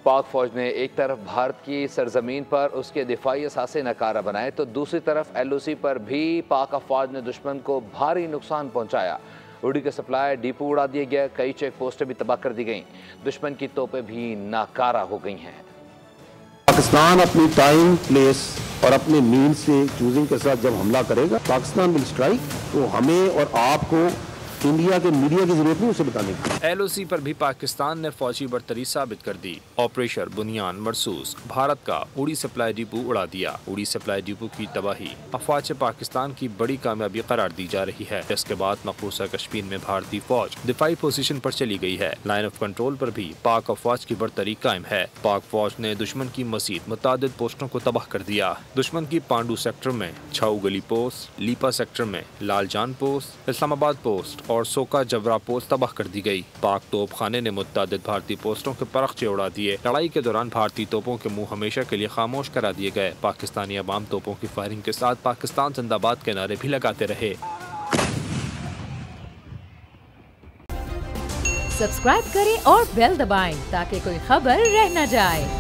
पाक फौज ने एक तरफ भारत की सरजमीन पर उसके दिफाई असासे नकारा बनाए तो दूसरी तरफ LOC पर भी पाक अफवाज ने दुश्मन को भारी नुकसान पहुंचाया। उड़ी के सप्लाई डिपो उड़ा दिए गए, कई चेक पोस्टें भी तबाह कर दी गईं, दुश्मन की तोपें भी नाकारा हो गई हैं। पाकिस्तान अपनी टाइम, प्लेस और अपने मीन से चूजिंग के साथ जब हमला करेगा, पाकिस्तान विल स्ट्राइक, तो हमें और आपको इंडिया के मीडिया की जरूरत नहीं उसे बताने की। LOC पर भी पाकिस्तान ने फौजी बर्तरी साबित कर दी। ऑपरेशन बुनियान मरसूस, भारत का उड़ी सप्लाई डिपो उड़ा दिया। उड़ी सप्लाई डिपो की तबाही अफवाज पाकिस्तान की बड़ी कामयाबी करार दी जा रही है। इसके बाद मकबूजा कश्मीर में भारतीय फौज दिफाई पोजीशन पर चली गई है। लाइन ऑफ कंट्रोल पर भी पाक अफवाज की बर्तरी कायम है। पाक फौज ने दुश्मन की मजीद मुतादिद पोस्टों को तबाह कर दिया। दुश्मन की पांडू सेक्टर में छाऊ गली पोस्ट, लीपा सेक्टर में लालजान पोस्ट, इस्लामाबाद पोस्ट और सोका जबरा पोस्ट तबाह कर दी गई। पाक तोप खाने ने मुत्तादिद भारतीय पोस्टों के परखचे उड़ा दिए। लड़ाई के दौरान भारतीय तोपों के मुंह हमेशा के लिए खामोश करा दिए गए। पाकिस्तानी अवाम तोपों की फायरिंग के साथ पाकिस्तान जिंदाबाद के नारे भी लगाते रहे। सब्सक्राइब करें और बेल दबाएं ताकि कोई खबर रह न जाए।